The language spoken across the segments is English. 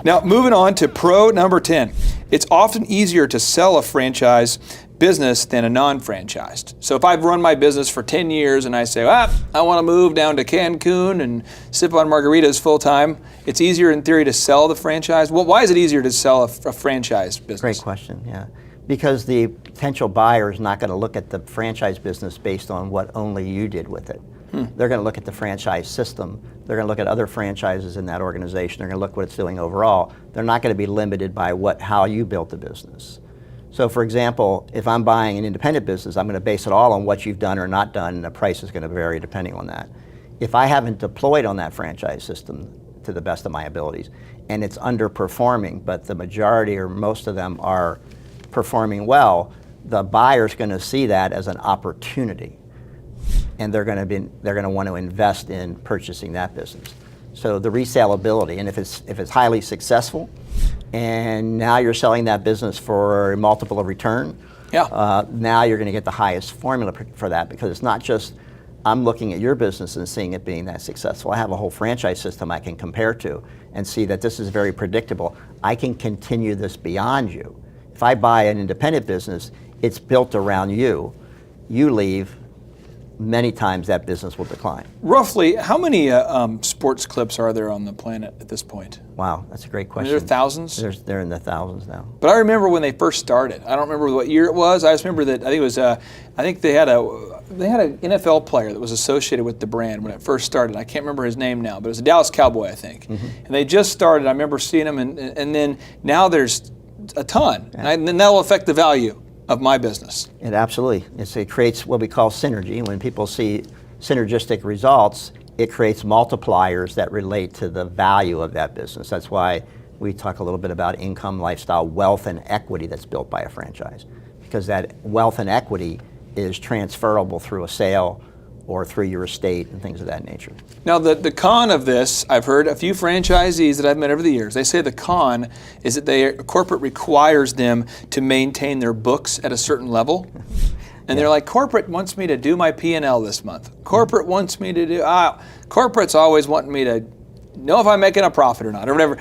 Now, moving on to pro number 10. It's often easier to sell a franchise business than a non-franchised. So if I've run my business for 10 years and I say, I want to move down to Cancun and sip on margaritas full time, it's easier in theory to sell the franchise. Well, why is it easier to sell a franchise business? Great question, yeah. Because the potential buyer is not going to look at the franchise business based on what only you did with it. They're going to look at the franchise system. They're going to look at other franchises in that organization. They're going to look what it's doing overall. They're not going to be limited by how you built the business. So for example, if I'm buying an independent business, I'm going to base it all on what you've done or not done, and the price is going to vary depending on that. If I haven't deployed on that franchise system to the best of my abilities, and it's underperforming, but the majority or most of them are performing well, the buyer's going to see that as an opportunity, and they're going to want to invest in purchasing that business. So the resaleability, and if it's highly successful, and now you're selling that business for a multiple of return, now you're going to get the highest formula for that, because it's not just I'm looking at your business and seeing it being that successful. I have a whole franchise system I can compare to and see that this is very predictable. I can continue this beyond you. If I buy an independent business, it's built around you. You leave, many times that business will decline. Roughly, how many sports clips are there on the planet at this point? Wow, that's a great question. Are there thousands? They're in the thousands now. But I remember when they first started. I don't remember what year it was. I just remember that I think it was. I think they had an NFL player that was associated with the brand when it first started. I can't remember his name now, but it was a Dallas Cowboy, I think. And they just started. I remember seeing them, and then now there's a ton, and then that will affect the value of my business. It absolutely. It creates what we call synergy. When people see synergistic results, it creates multipliers that relate to the value of that business. That's why we talk a little bit about income, lifestyle, wealth, and equity that's built by a franchise, because that wealth and equity is transferable through a sale or through your estate and things of that nature. Now the con of this, I've heard a few franchisees that I've met over the years, they say the con is that corporate requires them to maintain their books at a certain level. And they're like, corporate wants me to do my P&L this month. Corporate wants me to do, corporate's always wanting me to know if I'm making a profit or not, or whatever.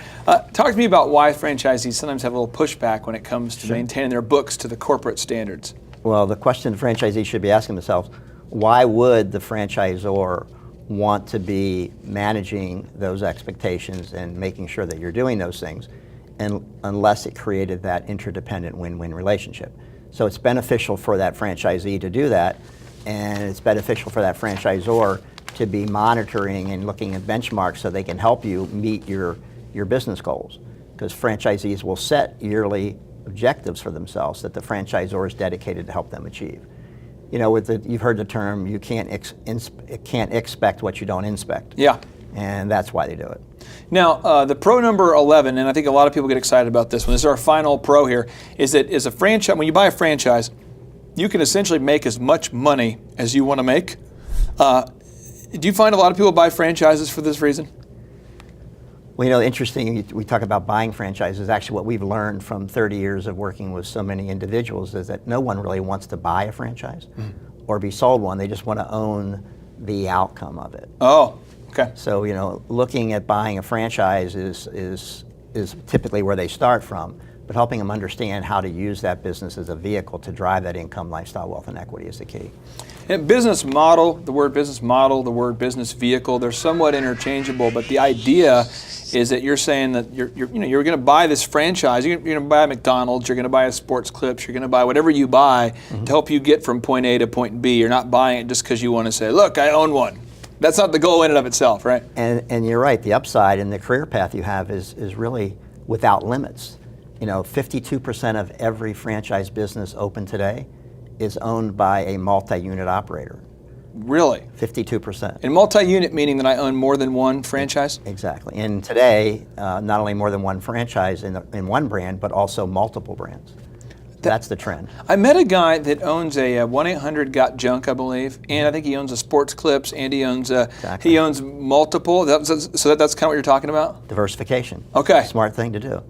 Talk to me about why franchisees sometimes have a little pushback when it comes to maintaining their books to the corporate standards. Well, the question franchisees should be asking themselves, why would the franchisor want to be managing those expectations and making sure that you're doing those things, unless it created that interdependent win-win relationship? So it's beneficial for that franchisee to do that, and it's beneficial for that franchisor to be monitoring and looking at benchmarks so they can help you meet your business goals. Because franchisees will set yearly objectives for themselves that the franchisor is dedicated to help them achieve. You know, you've heard the term, you can't expect what you don't inspect. Yeah. And that's why they do it. Now, the pro number 11, and I think a lot of people get excited about this one, this is our final pro here, is that as a franchise, when you buy a franchise, you can essentially make as much money as you want to make. Do you find a lot of people buy franchises for this reason? Well, you know, interesting, we talk about buying franchises. Actually, what we've learned from 30 years of working with so many individuals is that no one really wants to buy a franchise or be sold one. They just want to own the outcome of it. Oh, okay. So, you know, looking at buying a franchise is typically where they start from, but helping them understand how to use that business as a vehicle to drive that income, lifestyle, wealth, and equity is the key. And business model, the word business model, the word business vehicle, they're somewhat interchangeable, but the idea is that you're saying that you're going to buy this franchise, you're going to buy a McDonald's, you're going to buy a Sports Clips, you're going to buy whatever you buy to help you get from point A to point B. You're not buying it just because you want to say, look, I own one. That's not the goal in and of itself, right? And you're right, the upside and the career path you have is really without limits. You know, 52% of every franchise business open today is owned by a multi-unit operator. Really? 52%. And multi-unit meaning that I own more than one franchise? Exactly. And today, not only more than one franchise in one brand, but also multiple brands. That's the trend. I met a guy that owns a 1-800-GOT-JUNK, I believe, and I think he owns a Sports Clips, and he owns Exactly. he owns multiple. So that's kind of what you're talking about? Diversification. Okay. Smart thing to do.